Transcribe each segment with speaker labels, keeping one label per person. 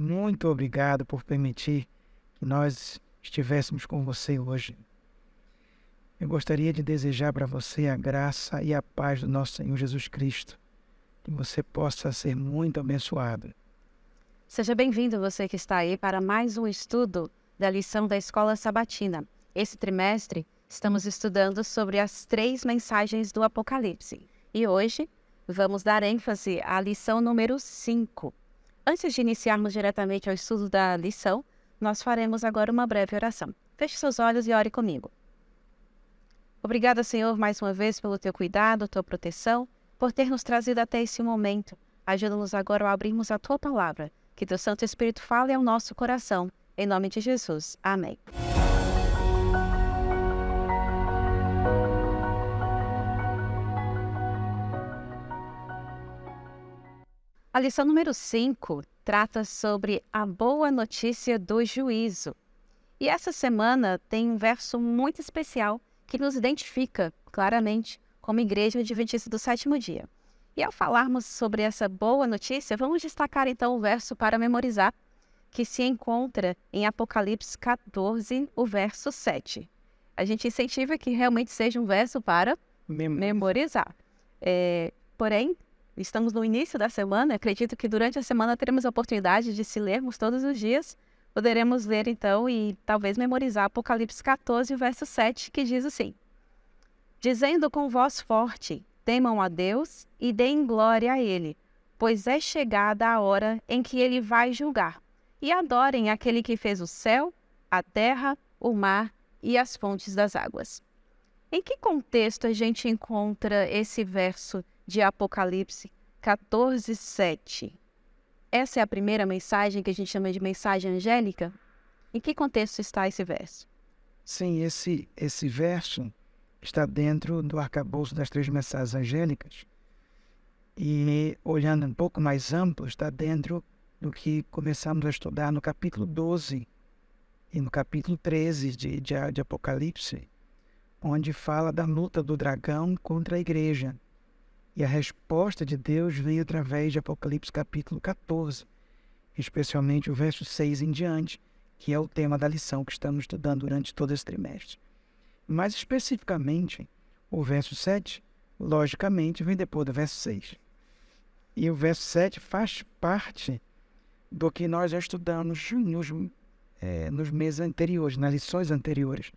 Speaker 1: muito obrigado por permitir que nós estivéssemos com você hoje. Eu gostaria de desejar para você a graça e a paz do nosso Senhor Jesus Cristo, que você possa ser muito abençoado.
Speaker 2: Seja bem-vindo você que está aí para mais um estudo da lição da Escola Sabatina. Esse trimestre, estamos estudando sobre as 3 mensagens do Apocalipse. E hoje, vamos dar ênfase à lição número 5. Antes de iniciarmos diretamente ao estudo da lição, nós faremos agora uma breve oração. Feche seus olhos e ore comigo. Obrigada, Senhor, mais uma vez pelo teu cuidado, tua proteção, por ter nos trazido até esse momento. Ajuda-nos agora a abrirmos a tua palavra. Que teu Santo Espírito fale ao nosso coração. Em nome de Jesus. Amém. A lição número 5 trata sobre a boa notícia do juízo. E essa semana tem um verso muito especial que nos identifica claramente como Igreja Adventista do Sétimo Dia. E ao falarmos sobre essa boa notícia, vamos destacar então o verso para memorizar, que se encontra em Apocalipse 14, o verso 7. A gente incentiva que realmente seja um verso para memorizar. Porém, estamos no início da semana, acredito que durante a semana teremos a oportunidade de se lermos todos os dias. Poderemos ler então e talvez memorizar Apocalipse 14, verso 7, que diz assim: dizendo com voz forte, temam a Deus e deem glória a Ele, pois é chegada a hora em que Ele vai julgar. E adorem aquele que fez o céu, a terra, o mar e as fontes das águas. Em que contexto a gente encontra esse verso de Apocalipse 14, 7? Essa é a primeira mensagem que a gente chama de mensagem angélica? Em que contexto está esse verso?
Speaker 1: Sim, esse verso está dentro do arcabouço das 3 mensagens angélicas e, olhando um pouco mais amplo, está dentro do que começamos a estudar no capítulo 12 e no capítulo 13 de Apocalipse, onde fala da luta do dragão contra a igreja. E a resposta de Deus vem através de Apocalipse capítulo 14, especialmente o verso 6 em diante, que é o tema da lição que estamos estudando durante todo esse trimestre. Mais especificamente, o verso 7, logicamente, vem depois do verso 6. E o verso 7 faz parte do que nós já estudamos nos meses anteriores, nas lições anteriores,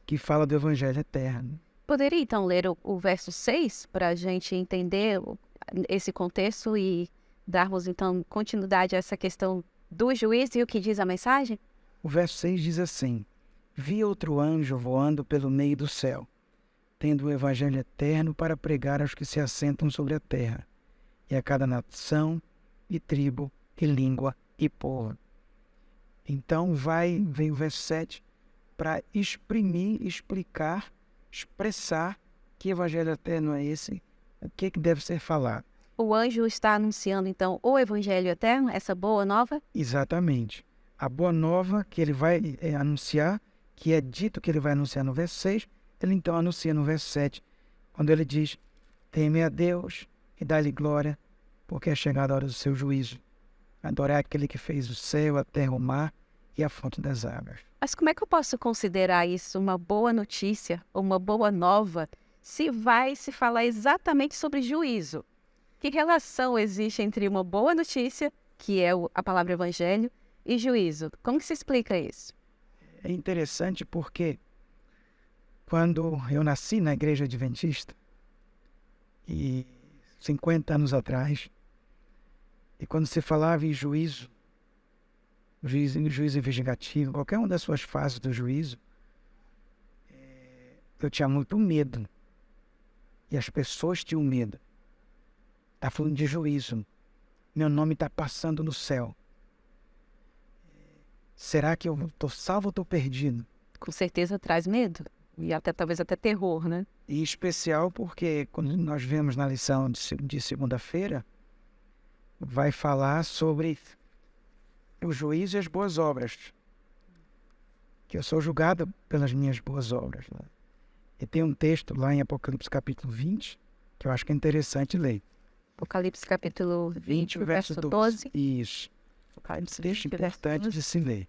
Speaker 1: que fala do Evangelho Eterno.
Speaker 2: Poderia então ler o verso 6 para a gente entender esse contexto e darmos então continuidade a essa questão do juízo e o que diz a mensagem?
Speaker 1: O verso 6 diz assim: vi outro anjo voando pelo meio do céu, tendo o Evangelho Eterno para pregar aos que se assentam sobre a terra, e a cada nação, e tribo, e língua, e povo. Então vem o verso 7 para explicar, expressar que Evangelho Eterno é esse, o que deve ser falado.
Speaker 2: O anjo está anunciando então o Evangelho Eterno, essa boa nova?
Speaker 1: Exatamente. A boa nova que ele vai anunciar, que é dito que ele vai anunciar no verso 6, ele então anuncia no verso 7, quando ele diz: teme a Deus e dá-lhe glória, porque é chegada a hora do seu juízo. Adorar aquele que fez o céu, a terra, o mar e a fonte das águas.
Speaker 2: Mas como é que eu posso considerar isso uma boa notícia, ou uma boa nova, se vai se falar exatamente sobre juízo? Que relação existe entre uma boa notícia, que é a palavra evangelho, e juízo? Como que se explica isso?
Speaker 1: É interessante porque quando eu nasci na Igreja Adventista, e 50 anos atrás, e quando se falava em juízo investigativo, qualquer uma das suas fases do juízo, eu tinha muito medo. E as pessoas tinham medo. Está falando de juízo. Meu nome está passando no céu. Será que eu estou salvo ou estou perdido?
Speaker 2: Com certeza traz medo. E talvez até terror, né?
Speaker 1: E especial porque quando nós vemos na lição de segunda-feira, vai falar sobre o juízo e as boas obras. Que eu sou julgado pelas minhas boas obras. Né? E tem um texto lá em Apocalipse capítulo 20, que eu acho que é interessante ler.
Speaker 2: Apocalipse capítulo 20, verso 12.
Speaker 1: Isso.
Speaker 2: Apocalipse.
Speaker 1: Texto importante de se ler.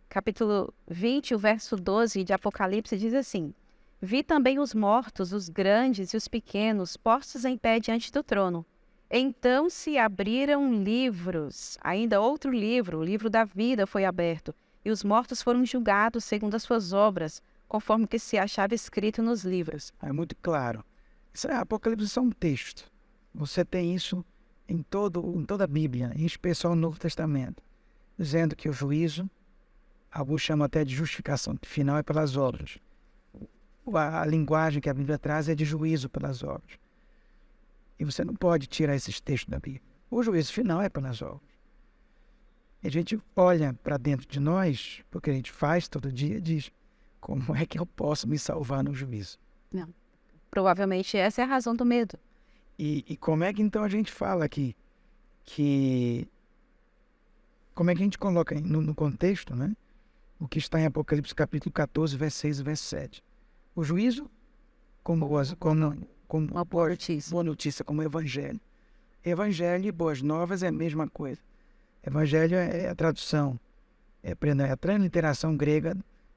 Speaker 2: Capítulo 20, o verso 12 de Apocalipse diz assim: Vi também os mortos, os grandes e os pequenos, postos em pé diante do trono. Então se abriram livros, ainda outro livro, o livro da vida foi aberto, e os mortos foram julgados segundo as suas obras, conforme que se achava escrito nos livros.
Speaker 1: É muito claro. Apocalipse é só um texto. Você tem isso em toda a Bíblia, em especial no Novo Testamento, dizendo que o juízo, alguns chamam até de justificação final, é pelas obras. A linguagem que a Bíblia traz é de juízo pelas obras. E você não pode tirar esses textos da Bíblia. O juízo final é pelas obras. E a gente olha para dentro de nós, porque a gente faz todo dia, e diz: como é que eu posso me salvar no juízo?
Speaker 2: Não. Provavelmente essa é a razão do medo.
Speaker 1: E como é que então a gente fala aqui como é que a gente coloca no contexto, né? O que está em Apocalipse capítulo 14, verso 6 e verso 7. O juízo como
Speaker 2: Uma boa notícia.
Speaker 1: Boa notícia, como evangelho. Evangelho e boas novas é a mesma coisa. Evangelho é a tradução, é a transliteração grega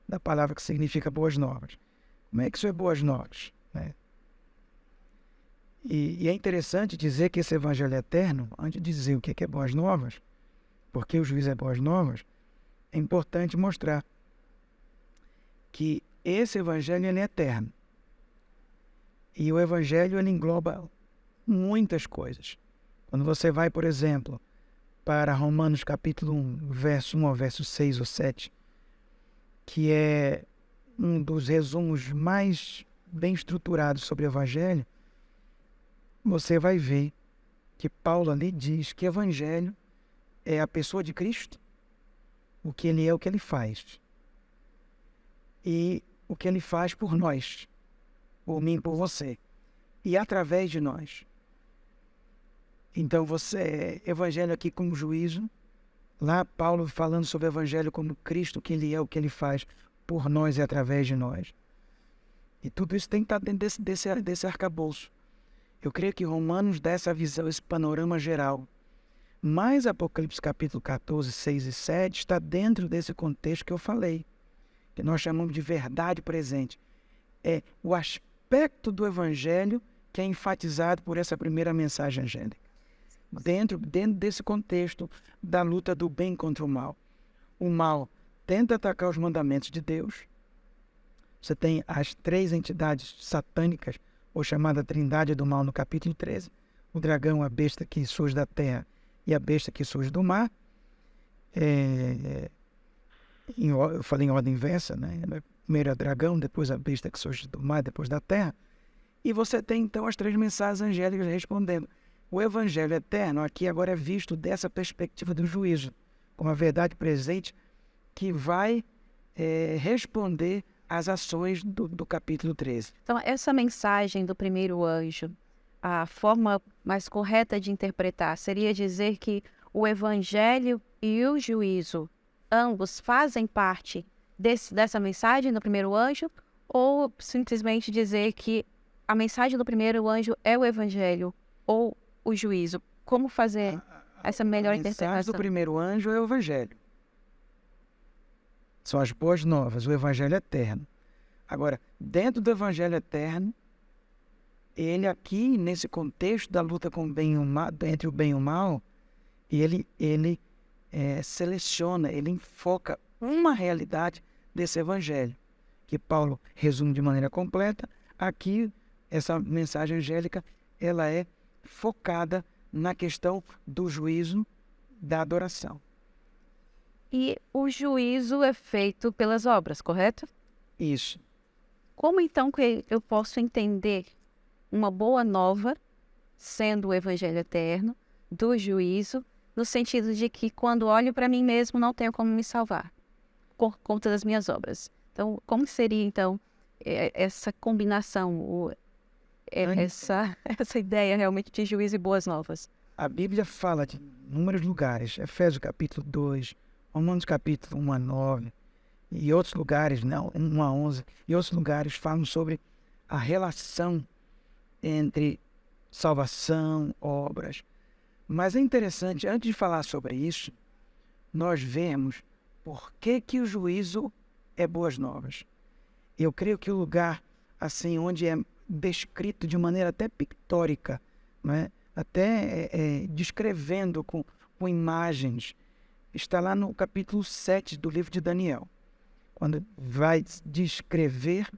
Speaker 1: da palavra que significa boas novas. Como é que isso é boas novas? Né? E é interessante dizer que esse evangelho eterno, antes de dizer o que é boas novas, porque o juízo é boas novas, é importante mostrar que esse evangelho ele é eterno. E o evangelho ele engloba muitas coisas. Quando você vai, por exemplo, para Romanos capítulo 1, verso 1 ao verso 6 ou 7, que é um dos resumos mais bem estruturados sobre o evangelho, você vai ver que Paulo ali diz que evangelho é a pessoa de Cristo, o que ele é, o que ele faz. E o que ele faz por nós, por mim, por você. E através de nós. Então evangelho aqui como juízo. Lá Paulo falando sobre o evangelho como Cristo, o que ele é, o que ele faz por nós e através de nós. E tudo isso tem que estar dentro desse arcabouço. Eu creio que Romanos dá essa visão, esse panorama geral. Mas Apocalipse capítulo 14, 6 e 7 está dentro desse contexto que eu falei, que nós chamamos de verdade presente. É o aspecto do evangelho que é enfatizado por essa primeira mensagem angélica. Dentro desse contexto da luta do bem contra o mal. O mal tenta atacar os mandamentos de Deus. Você tem as três entidades satânicas, ou chamada Trindade do Mal, no capítulo 13. O dragão, a besta que surge da terra e a besta que surge do mar. Eu falei em ordem inversa, né? Primeiro é o dragão, depois a besta que surge do mar, depois da terra. E você tem então as três mensagens angélicas respondendo. O evangelho eterno aqui agora é visto dessa perspectiva do juízo, como a verdade presente que vai responder às ações do capítulo 13.
Speaker 2: Então, essa mensagem do primeiro anjo, a forma mais correta de interpretar seria dizer que o evangelho e o juízo, ambos fazem parte dessa mensagem do primeiro anjo, ou simplesmente dizer que a mensagem do primeiro anjo é o evangelho ou o juízo? Como fazer essa melhor interpretação?
Speaker 1: A mensagem do primeiro anjo é o evangelho. São as boas novas, o evangelho eterno. Agora, dentro do evangelho eterno, ele aqui, nesse contexto da luta com o bem e o mal, entre o bem e o mal, ele seleciona, ele enfoca uma realidade desse evangelho, que Paulo resume de maneira completa. Aqui, essa mensagem angélica, ela é focada na questão do juízo, da adoração.
Speaker 2: E o juízo é feito pelas obras, correto?
Speaker 1: Isso.
Speaker 2: Como então que eu posso entender uma boa nova, sendo o evangelho eterno, do juízo, no sentido de que quando olho para mim mesmo não tenho como me salvar, por conta das minhas obras? Então, como seria então essa combinação, essa ideia realmente de juízo e boas novas?
Speaker 1: A Bíblia fala de inúmeros lugares, Efésios capítulo 2, Romanos capítulo 1 a 9, e outros lugares, 1 a 11, e outros lugares falam sobre a relação entre salvação, obras. Mas é interessante, antes de falar sobre isso, nós vemos por que o juízo é boas novas. Eu creio que o lugar assim onde é descrito de maneira até pictórica, né? Até descrevendo com imagens, está lá no capítulo 7 do livro de Daniel, quando vai descrever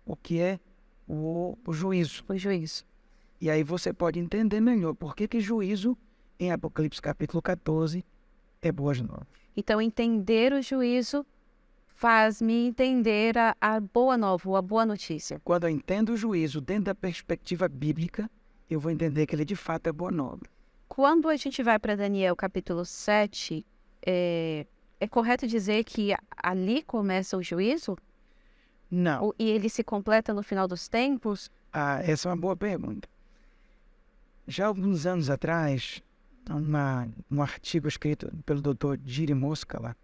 Speaker 1: o que é o juízo.
Speaker 2: O juízo.
Speaker 1: E aí você pode entender melhor por que juízo, em Apocalipse capítulo 14, é boas novas.
Speaker 2: Então, entender o juízo faz-me entender a boa nova, a boa notícia.
Speaker 1: Quando eu entendo o juízo dentro da perspectiva bíblica, eu vou entender que ele de fato é boa nova.
Speaker 2: Quando a gente vai para Daniel capítulo 7, é correto dizer que ali começa o juízo?
Speaker 1: Não.
Speaker 2: E ele se completa no final dos tempos?
Speaker 1: Essa é uma boa pergunta. Já alguns anos atrás, um artigo escrito pelo Dr. Giri Moskala,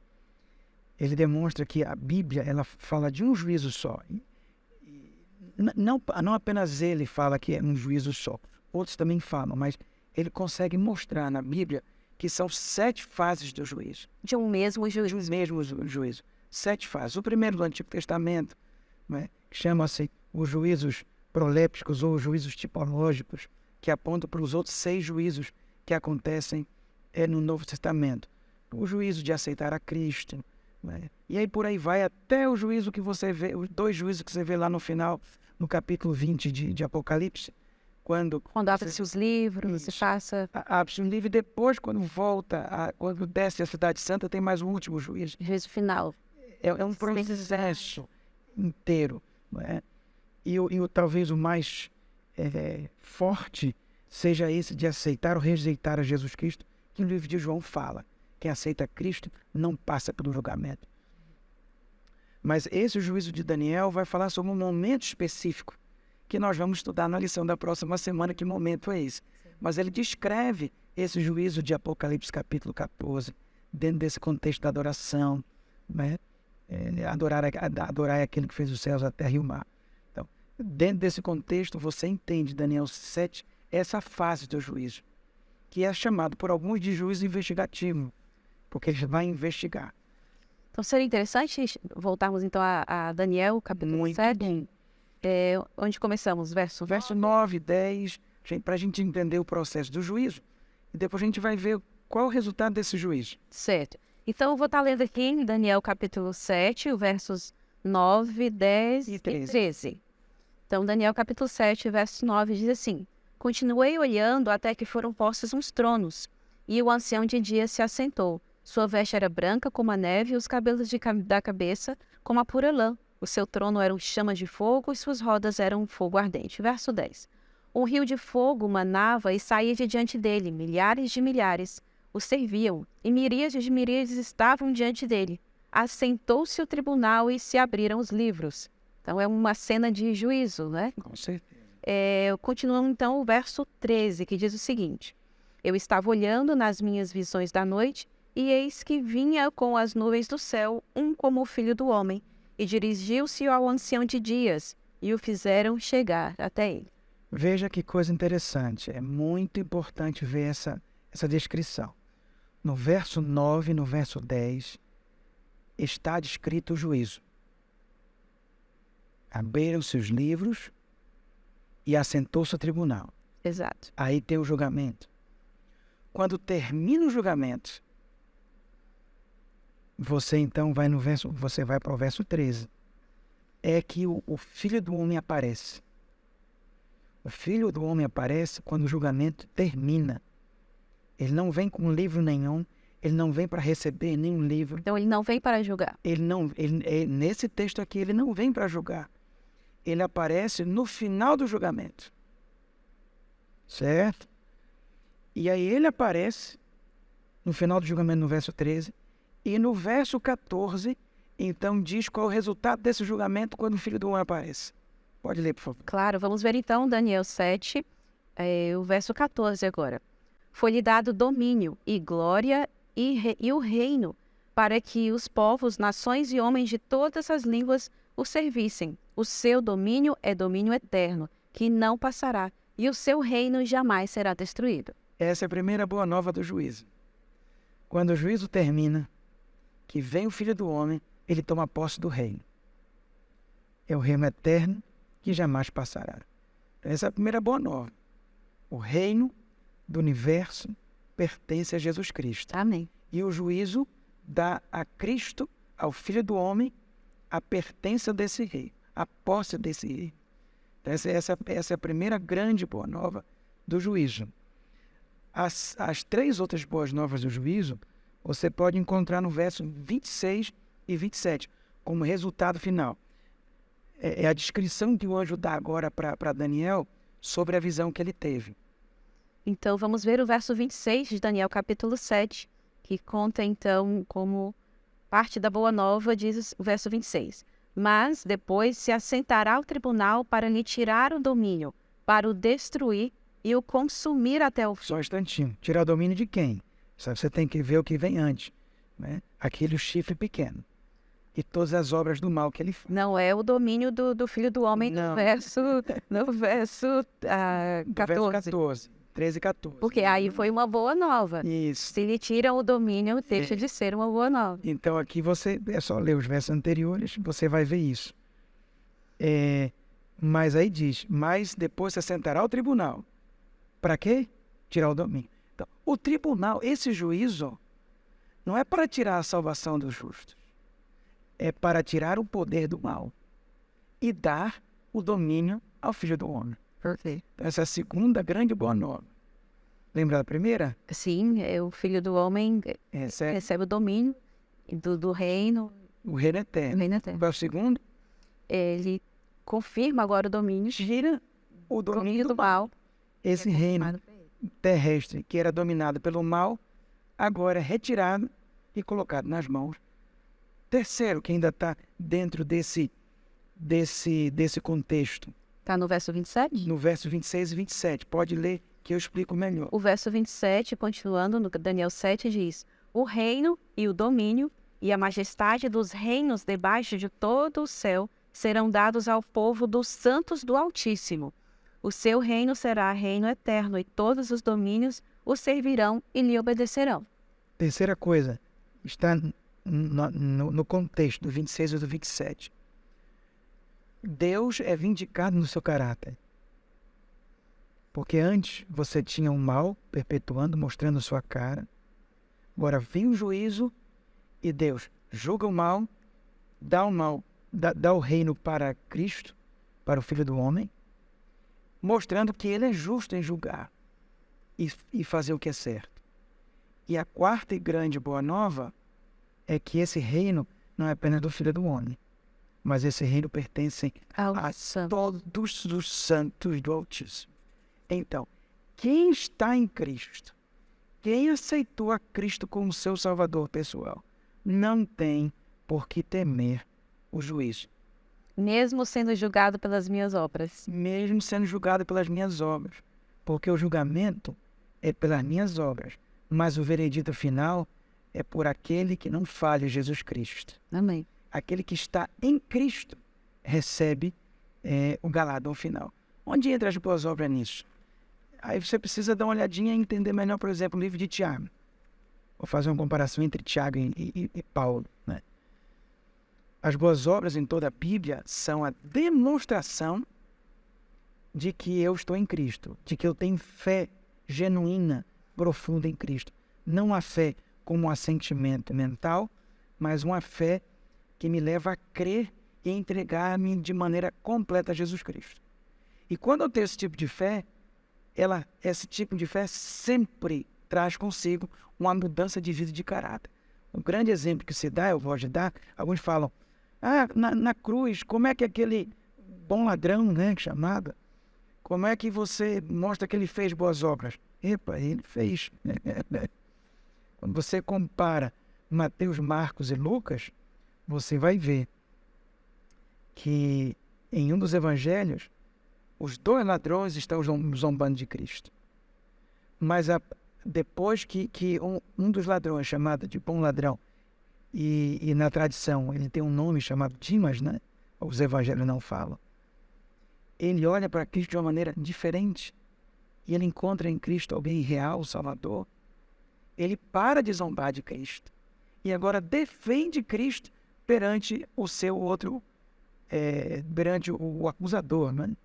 Speaker 1: ele demonstra que a Bíblia ela fala de um juízo só. Não apenas ele fala que é um juízo só, outros também falam, mas ele consegue mostrar na Bíblia que são 7 fases do juízo.
Speaker 2: De um mesmo juízo.
Speaker 1: De um mesmo juízo. 7 fases. O primeiro do Antigo Testamento, né, chama-se os juízos prolépticos ou os juízos tipológicos, que apontam para os outros 6 juízos que acontecem no Novo Testamento. O juízo de aceitar a Cristo, né? E aí por aí vai até o juízo que você vê, os 2 juízos que você vê lá no final, no capítulo 20 de Apocalipse, quando
Speaker 2: abre-se os livros, se passa...
Speaker 1: Abre-se um livro e depois, quando volta, quando desce a Cidade Santa, tem mais um último juízo.
Speaker 2: Juízo final.
Speaker 1: É um processo inteiro. Não é? E talvez o mais forte seja esse de aceitar ou rejeitar a Jesus Cristo, que o livro de João fala. Quem aceita Cristo não passa pelo julgamento. Mas esse juízo de Daniel vai falar sobre um momento específico que nós vamos estudar na lição da próxima semana. Que momento é esse? Mas ele descreve esse juízo de Apocalipse capítulo 14 dentro desse contexto da adoração, né? Adorar aquele que fez os céus, a terra e o mar. Então, dentro desse contexto, você entende Daniel 7, essa fase do juízo, que é chamado por alguns de juízo investigativo, porque ele vai investigar.
Speaker 2: Então, seria interessante voltarmos então a Daniel, capítulo
Speaker 1: Muito
Speaker 2: 7.
Speaker 1: Bem.
Speaker 2: Onde começamos? Verso
Speaker 1: 9, 10, para a gente entender o processo do juízo. E depois a gente vai ver qual é o resultado desse juízo.
Speaker 2: Certo. Então, eu vou estar lendo aqui em Daniel capítulo 7, versos 9, 10 e 13. Então, Daniel capítulo 7, verso 9 diz assim: Continuei olhando até que foram postos uns tronos, e o ancião de dias se assentou. Sua veste era branca como a neve, e os cabelos da cabeça como a pura lã. O seu trono eram chamas de fogo, e suas rodas eram fogo ardente. Verso 10. Um rio de fogo manava e saía de diante dele. Milhares de milhares o serviam, e miríades de miríades estavam diante dele. Assentou-se o tribunal e se abriram os livros. Então, é uma cena de juízo, né?
Speaker 1: Com certeza.
Speaker 2: Continuando, então, o verso 13, que diz o seguinte: Eu estava olhando nas minhas visões da noite, e eis que vinha com as nuvens do céu um como o filho do homem, e dirigiu-se ao ancião de dias, e o fizeram chegar até ele.
Speaker 1: Veja que coisa interessante. É muito importante ver essa descrição. No verso 9 e no verso 10, está descrito o juízo. Abriram-se os livros e assentou-se o tribunal.
Speaker 2: Exato.
Speaker 1: Aí tem o julgamento. Quando termina o julgamento, você então vai para o verso 13. É que o Filho do Homem aparece. O Filho do Homem aparece quando o julgamento termina. Ele não vem com livro nenhum, ele não vem para receber nenhum livro.
Speaker 2: Então ele não vem para julgar.
Speaker 1: Nesse texto aqui, ele não vem para julgar. Ele aparece no final do julgamento. Certo? E aí ele aparece no final do julgamento, no verso 13. E no verso 14, então diz qual é o resultado desse julgamento quando o Filho do Homem aparece. Pode ler, por favor.
Speaker 2: Claro, vamos ver então Daniel 7, o verso 14 agora. Foi-lhe dado domínio e glória e o reino, para que os povos, nações e homens de todas as línguas o servissem. O seu domínio é domínio eterno, que não passará, e o seu reino jamais será destruído.
Speaker 1: Essa é a primeira boa nova do juízo. Quando o juízo termina, que vem o Filho do Homem, ele toma posse do reino. É o reino eterno que jamais passará. Então, essa é a primeira boa nova. O reino do universo pertence a Jesus Cristo.
Speaker 2: Amém.
Speaker 1: E o juízo dá a Cristo, ao Filho do Homem, a pertença desse rei, a posse desse rei. Então, essa é a primeira grande boa nova do juízo. As três outras boas novas do juízo, você pode encontrar no verso 26 e 27, como resultado final. É a descrição que o anjo dá agora para Daniel sobre a visão que ele teve.
Speaker 2: Então, vamos ver o verso 26 de Daniel, capítulo 7, que conta, então, como parte da boa nova, diz o verso 26. Mas depois se assentará o tribunal para lhe tirar o domínio, para o destruir e o consumir até o fim.
Speaker 1: Só um instantinho. Tirar o domínio de quem? Só você tem que ver o que vem antes, né? Aquele chifre pequeno. E todas as obras do mal que ele faz.
Speaker 2: Não é o domínio do Filho do Homem
Speaker 1: Não.
Speaker 2: no verso 14.
Speaker 1: Verso 14, 13 e 14.
Speaker 2: Porque aí foi uma boa nova.
Speaker 1: Isso.
Speaker 2: Se lhe tiram o domínio, deixa de ser uma boa nova.
Speaker 1: Então aqui você, é só ler os versos anteriores, você vai ver isso. Mas aí diz, mas depois se assentará o tribunal. Para quê? Tirar o domínio. Então, o tribunal, esse juízo, não é para tirar a salvação dos justos. É para tirar o poder do mal e dar o domínio ao Filho do Homem.
Speaker 2: Perfeito.
Speaker 1: Então, essa é a segunda grande boa nova. Lembra da primeira?
Speaker 2: Sim, o Filho do Homem
Speaker 1: Essa é
Speaker 2: recebe o domínio do reino.
Speaker 1: o reino
Speaker 2: O
Speaker 1: eterno.
Speaker 2: reino eterno.
Speaker 1: Qual é o segundo?
Speaker 2: Ele confirma agora o domínio
Speaker 1: Tira o domínio do mal.
Speaker 2: mal.
Speaker 1: Esse reino terrestre que era dominado pelo mal, agora é retirado e colocado nas mãos. Terceiro, que ainda está dentro desse contexto,
Speaker 2: Está no verso 27?
Speaker 1: no verso 26 e 27. Pode ler que eu explico melhor.
Speaker 2: O verso 27, continuando no Daniel 7, diz: o reino e o domínio e a majestade dos reinos debaixo de todo o céu serão dados ao povo dos santos do Altíssimo. O seu reino será reino eterno, e todos os domínios o servirão e lhe obedecerão.
Speaker 1: Terceira coisa, está no contexto do 26 e do 27. Deus é vindicado no seu caráter. Porque antes você tinha o mal perpetuando, mostrando sua cara. Agora vem o juízo e Deus julga o mal, dá o reino para Cristo, para o Filho do Homem, mostrando que ele é justo em julgar e fazer o que é certo. E a quarta e grande boa nova é que esse reino não é apenas do Filho do Homem, mas esse reino pertence a todos os santos do Altíssimo. Então, quem está em Cristo, quem aceitou a Cristo como seu Salvador pessoal, não tem por que temer o juízo.
Speaker 2: Mesmo sendo julgado pelas minhas obras.
Speaker 1: Mesmo sendo julgado pelas minhas obras. Porque o julgamento é pelas minhas obras, mas o veredito final é por aquele que não falha, Jesus Cristo.
Speaker 2: Amém.
Speaker 1: Aquele que está em Cristo recebe o galardão final. Onde entra as boas obras nisso? Aí você precisa dar uma olhadinha e entender melhor, por exemplo, o livro de Tiago. Vou fazer uma comparação entre Tiago e Paulo, né? As boas obras em toda a Bíblia são a demonstração de que eu estou em Cristo, de que eu tenho fé genuína, profunda em Cristo. Não a fé como um assentimento mental, mas uma fé que me leva a crer e entregar-me de maneira completa a Jesus Cristo. E quando eu tenho esse tipo de fé, esse tipo de fé sempre traz consigo uma mudança de vida e de caráter. Um grande exemplo que se dá, eu gosto de dar, alguns falam, na cruz, como é que aquele bom ladrão, né, chamado, como é que você mostra que ele fez boas obras? Epa, ele fez. Quando você compara Mateus, Marcos e Lucas, você vai ver que em um dos evangelhos, os dois ladrões estão zombando de Cristo. Mas depois que um dos ladrões, chamado de bom ladrão, e na tradição ele tem um nome chamado Dimas, né? Os evangelhos não falam. Ele olha para Cristo de uma maneira diferente. e ele encontra em Cristo alguém real, Salvador, ele para de zombar de Cristo e agora defende Cristo perante o seu outro, perante o acusador, né?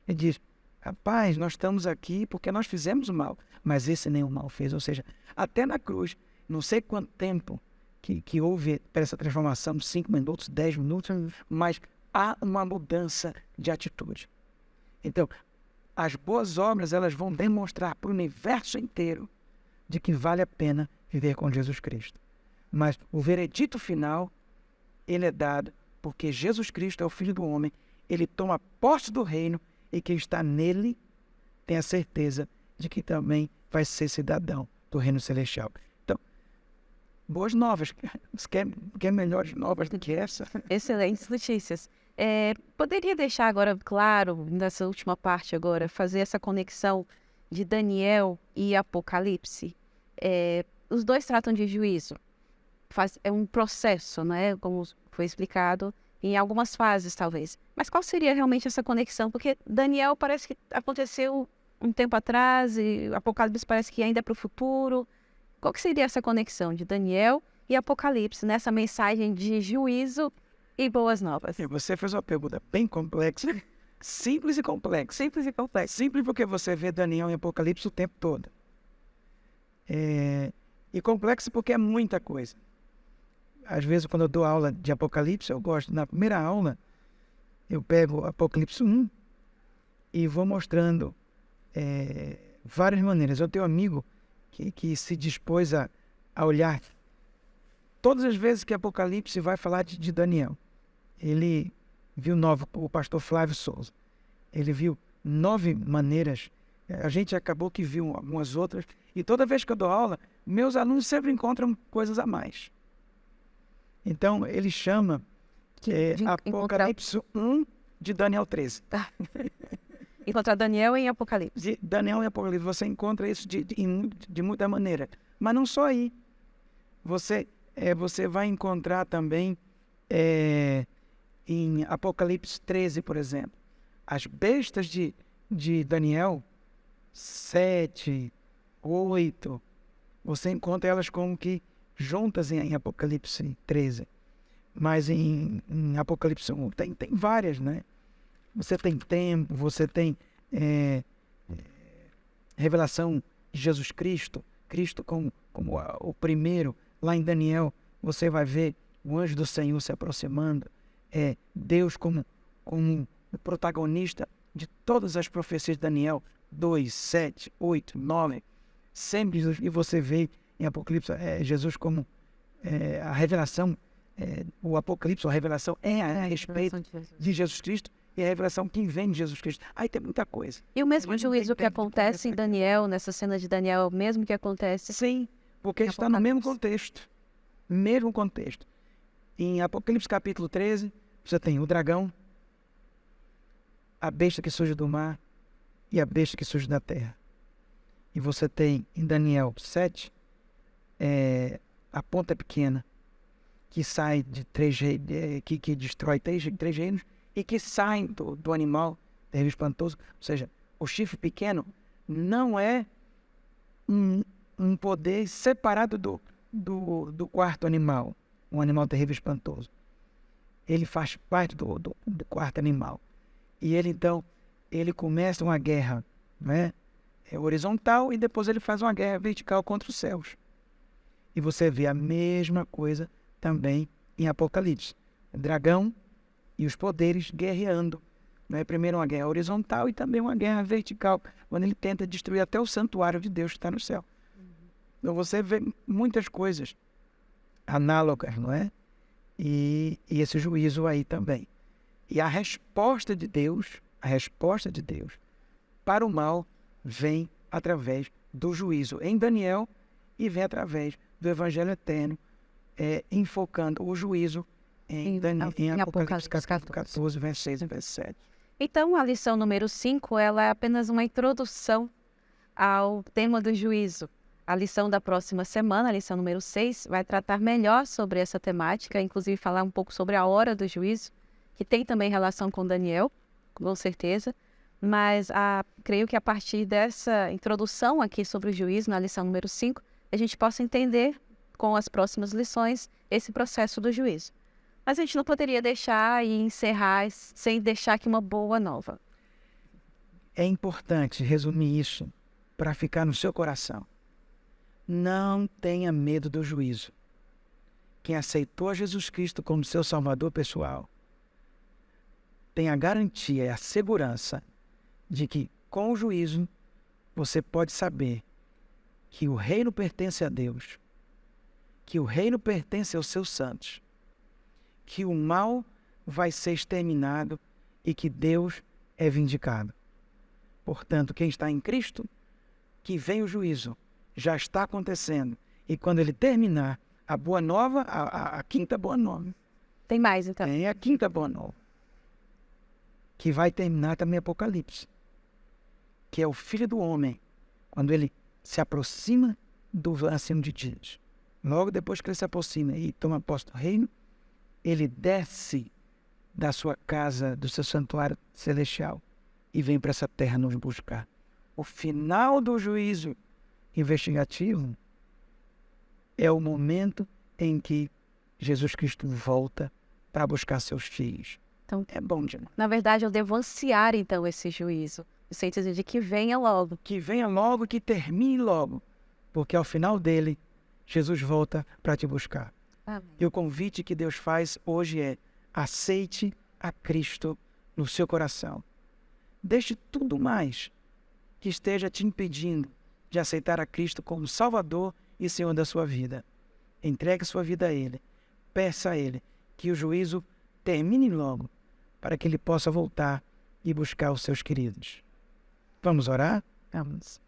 Speaker 1: Ele diz, rapaz, nós estamos aqui porque nós fizemos o mal, mas esse nem o mal fez. Ou seja, até na cruz, não sei quanto tempo que houve para essa transformação, 5 minutos, 10 minutos, mas há uma mudança de atitude. Então, as boas obras, elas vão demonstrar para o universo inteiro de que vale a pena viver com Jesus Cristo. Mas o veredito final, ele é dado porque Jesus Cristo é o Filho do Homem, ele toma posse do reino e quem está nele tem a certeza de que também vai ser cidadão do reino celestial. Então, boas novas. Você quer melhores novas do que essa?
Speaker 2: Excelentes notícias. Poderia deixar agora claro, nessa última parte agora, fazer essa conexão de Daniel e Apocalipse? Os dois tratam de juízo. É um processo, né? Como foi explicado, em algumas fases, talvez. Mas qual seria realmente essa conexão? Porque Daniel parece que aconteceu um tempo atrás e Apocalipse parece que ainda é para o futuro. Qual que seria essa conexão de Daniel e Apocalipse nessa mensagem de juízo e boas novas?
Speaker 1: Você fez uma pergunta bem complexa, simples e complexa.
Speaker 2: Simples e complexo.
Speaker 1: Simples porque você vê Daniel e Apocalipse o tempo todo. E complexo porque é muita coisa. Às vezes, quando eu dou aula de Apocalipse, eu gosto, na primeira aula, eu pego Apocalipse 1 e vou mostrando várias maneiras. Eu tenho um amigo que se dispôs a olhar todas as vezes que Apocalipse vai falar de Daniel. Ele viu o pastor Flávio Souza. Ele viu 9 maneiras. A gente acabou que viu algumas outras. E toda vez que eu dou aula, meus alunos sempre encontram coisas a mais. Então, ele chama Apocalipse 1 de Daniel 13.
Speaker 2: Encontrar Daniel em Apocalipse.
Speaker 1: De Daniel e Apocalipse, você encontra isso de muita maneira. Mas não só aí. Você vai encontrar também em Apocalipse 13, por exemplo. As bestas de Daniel, 7, 8, você encontra elas como que juntas em Apocalipse 13. Mas em Apocalipse 1 tem várias, né? Você tem tempo, você tem revelação de Jesus Cristo, Cristo como o primeiro. Lá em Daniel, você vai ver o anjo do Senhor se aproximando, Deus como o protagonista de todas as profecias de Daniel, 2, 7, 8, 9, sempre Jesus, e você vê em Apocalipse Jesus como a revelação, o Apocalipse, a revelação a respeito de Jesus Cristo e a revelação que vem de Jesus Cristo. Aí tem muita coisa.
Speaker 2: E o mesmo juízo que acontece em Daniel, nessa cena de Daniel, mesmo que acontece...
Speaker 1: Sim, porque está no mesmo contexto. Mesmo contexto. Em Apocalipse capítulo 13, você tem o dragão, a besta que surge do mar e a besta que surge da terra. E você tem em Daniel 7, a ponta pequena, que sai de 3 reinos, que destrói 3 reinos, e que saem do animal terrível espantoso. Ou seja, o chifre pequeno não é um poder separado do quarto animal, um animal terrível espantoso. Ele faz parte do quarto animal. E ele, então, ele começa uma guerra, né? Horizontal, e depois ele faz uma guerra vertical contra os céus. E você vê a mesma coisa também em Apocalipse. O dragão e os poderes guerreando. Né? Primeiro uma guerra horizontal e também uma guerra vertical, quando ele tenta destruir até o santuário de Deus que está no céu. Então você vê muitas coisas análogas, não é? E esse juízo aí também. E a resposta de Deus para o mal vem através do juízo em Daniel e vem através do Evangelho Eterno, enfocando o juízo em Apocalipse 14, verso 6 e verso 7.
Speaker 2: Então, a lição número 5, ela é apenas uma introdução ao tema do juízo. A lição da próxima semana, a lição número 6, vai tratar melhor sobre essa temática, inclusive falar um pouco sobre a hora do juízo, que tem também relação com Daniel, com certeza. Mas creio que a partir dessa introdução aqui sobre o juízo, na lição número 5, a gente possa entender com as próximas lições esse processo do juízo. Mas a gente não poderia deixar e encerrar sem deixar aqui uma boa nova.
Speaker 1: É importante resumir isso para ficar no seu coração. Não tenha medo do juízo. Quem aceitou a Jesus Cristo como seu Salvador pessoal tem a garantia e a segurança de que, com o juízo, você pode saber que o reino pertence a Deus, que o reino pertence aos seus santos, que o mal vai ser exterminado e que Deus é vindicado. Portanto, quem está em Cristo, que vem o juízo, já está acontecendo. E quando ele terminar, a boa nova, a quinta boa nova.
Speaker 2: Tem mais, então?
Speaker 1: Tem a quinta boa nova, que vai terminar também Apocalipse, que é o Filho do Homem, quando ele se aproxima do ancião de dias. Logo depois que ele se aproxima e toma posse do reino, ele desce da sua casa, do seu santuário celestial, e vem para essa terra nos buscar. O final do juízo investigativo é o momento em que Jesus Cristo volta para buscar seus filhos.
Speaker 2: Então,
Speaker 1: é bom demais.
Speaker 2: Na verdade, eu devo ansiar, então, esse juízo. No sentido de que venha logo.
Speaker 1: Que venha logo, que termine logo. Porque ao final dele, Jesus volta para te buscar.
Speaker 2: Amém.
Speaker 1: E o convite que Deus faz hoje é: aceite a Cristo no seu coração. Deixe tudo mais que esteja te impedindo de aceitar a Cristo como Salvador e Senhor da sua vida. Entregue sua vida a Ele. Peça a Ele que o juízo termine logo, para que Ele possa voltar e buscar os seus queridos. Vamos orar? Vamos.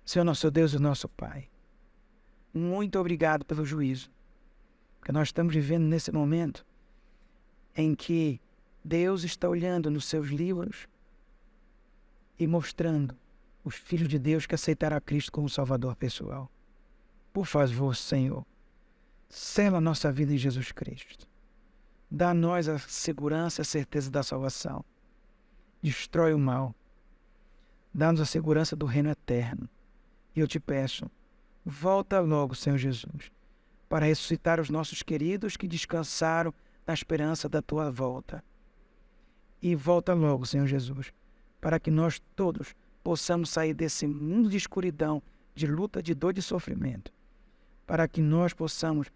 Speaker 1: Senhor nosso Deus e nosso Pai, muito obrigado pelo juízo, porque nós estamos vivendo nesse momento em que Deus está olhando nos seus livros e mostrando os filhos de Deus que aceitaram a Cristo como Salvador pessoal. Por favor, Senhor, sela a nossa vida em Jesus Cristo. Dá a nós a segurança e a certeza da salvação. Destrói o mal. Dá-nos a segurança do reino eterno. E eu te peço, volta logo, Senhor Jesus, para ressuscitar os nossos queridos que descansaram na esperança da tua volta. E volta logo, Senhor Jesus, para que nós todos possamos sair desse mundo de escuridão, de luta, de dor e de sofrimento, para que nós possamos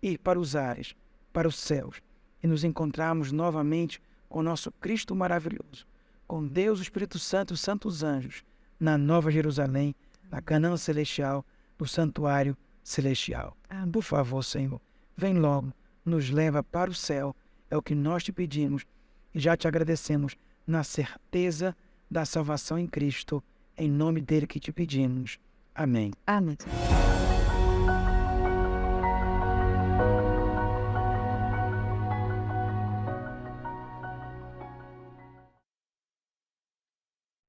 Speaker 1: ir para os ares, para os céus, e nos encontrarmos novamente com o nosso Cristo maravilhoso, com Deus, o Espírito Santo e os santos anjos, na Nova Jerusalém, na Canaã celestial, no santuário celestial. Por favor, Senhor, vem logo, nos leva para o céu, é o que nós te pedimos, e já te agradecemos na certeza da salvação em Cristo, em nome dele que te pedimos. Amém.
Speaker 2: Amém.